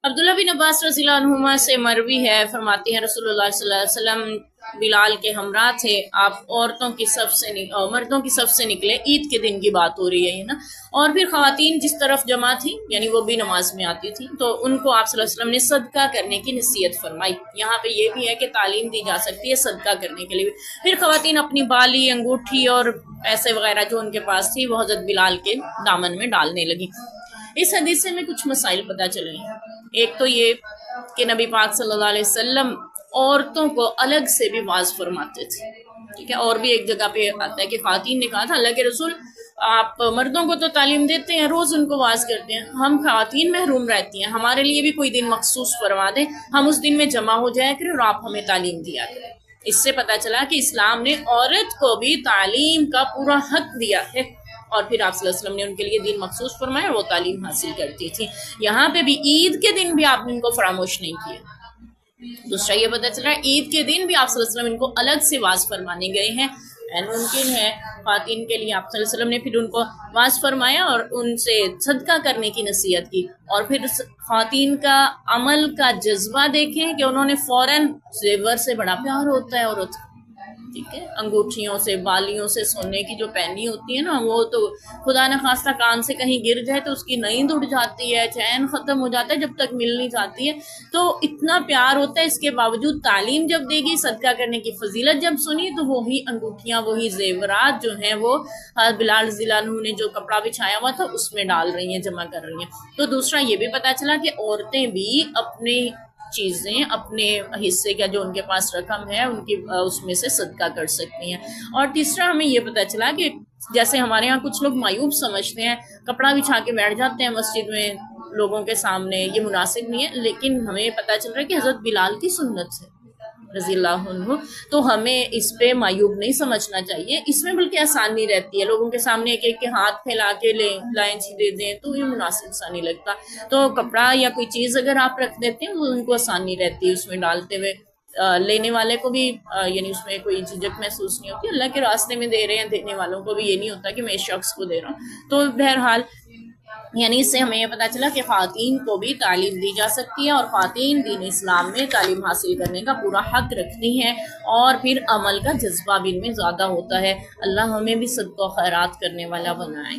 अब्दुल्ला बिन अब्बास रज़ियल्लाहु अन्हुमा से मरवी है, फरमाते हैं रसूलुल्लाह सल्लल्लाहु अलैहि वसल्लम बिलाल के हमरा थे। आप औरतों की सबसे मर्दों की सबसे निकले, ईद के दिन की बात हो रही है ये ना। और फिर ख़वातीन जिस तरफ जमा थी, यानी वो भी नमाज में आती थी, तो उनको आप सल्लल्लाहु अलैहि वसल्लम ने सदका करने की नसीहत फरमाई। यहाँ पे ये भी है कि तालीम दी जा सकती है सदका करने के लिए। फिर ख़वातीन अपनी बाली, अंगूठी और पैसे वगैरह जो उनके पास थी वो हज़रत बिलाल के दामन में डालने लगी। इस हदीस से हमें कुछ मसाइल पता चले। एक तो ये कि नबी पाक सल्लल्लाहु अलैहि वसल्लम औरतों को अलग से भी वाज फरमाते थे, ठीक है। और भी एक जगह पे आता है कि खातीन ने कहा था, अल्लाह के रसूल आप मर्दों को तो तालीम देते हैं, रोज उनको वाज करते हैं, हम खातीन महरूम रहती हैं, हमारे लिए भी कोई दिन मखसूस फरमा दें, हम उस दिन में जमा हो जाया करें और आप हमें तालीम दिया करें। इससे पता चला कि इस्लाम ने औरत को भी तालीम का पूरा हक दिया है। और फिर आप सल्लल्लाहु अलैहि वसल्लम ने उनके लिए दिन मखसूस फरमाया, वो तालीम हासिल करती थी। यहाँ पे भी ईद के दिन भी आपने इनको फरामोश नहीं किया। दूसरा ये पता चला ईद के दिन भी आप सल्लल्लाहु अलैहि वसल्लम इनको अलग से वाज फरमाने गए हैं। मुमकिन है खातिन के लिए आप सल्लल्लाहु अलैहि वसल्लम ने फिर उनको वाज फरमाया और उनसे सदका करने की नसीहत की। और फिर खातिन का अमल का जज्बा देखें कि उन्होंने फौरन जेवर से बड़ा प्यार होता है औरत, ठीक है, अंगूठियों से, बालियों से, सोने की जो पहनी होती है ना, वो तो खुदा न खास्ता कान से कहीं गिर जाए तो उसकी नींद उड़ जाती है, चैन खत्म हो जाता है जब तक मिल नहीं जाती है। तो इतना प्यार होता है, इसके बावजूद तालीम जब देगी, सदका करने की फजीलत जब सुनी, तो वही अंगूठियाँ, वही जेवरात जो हैं वो बिलाल रज़ियल्लाहु अन्हु ने जो कपड़ा बिछाया हुआ था उसमें डाल रही हैं, जमा कर रही हैं। तो दूसरा ये भी पता चला कि औरतें भी अपने चीज़ें, अपने हिस्से का जो उनके पास रकम है उनकी उसमें से सदका कर सकती हैं। और तीसरा हमें ये पता चला कि जैसे हमारे यहाँ कुछ लोग मायूब समझते हैं, कपड़ा बिछा के बैठ जाते हैं मस्जिद में लोगों के सामने, ये मुनासिब नहीं है। लेकिन हमें पता चल रहा है कि हज़रत बिलाल की सुन्नत है रज़ियल्लाहु अन्हु, तो हमें इस पे मायूब नहीं समझना चाहिए। इसमें बल्कि आसानी रहती है, लोगों के सामने एक एक के हाथ फैला के लाइन सी दे दें तो ये मुनासिब सा नहीं लगता। तो कपड़ा या कोई चीज़ अगर आप रख देते हैं तो उनको आसानी रहती है उसमें डालते हुए, लेने वाले को भी यानी उसमें कोई झिझक महसूस नहीं होती। अल्लाह के रास्ते में दे रहे हैं, देने वालों को भी ये नहीं होता कि मैं इस शख्स को दे रहा हूँ। तो बहरहाल यानी इससे हमें ये पता चला कि ख़वातीन को भी तालीम दी जा सकती है और ख़वातीन दीन इस्लाम में तालीम हासिल करने का पूरा हक रखती हैं और फिर अमल का जज्बा भी इनमें ज़्यादा होता है। अल्लाह हमें भी सदका खैरात करने वाला बनाए।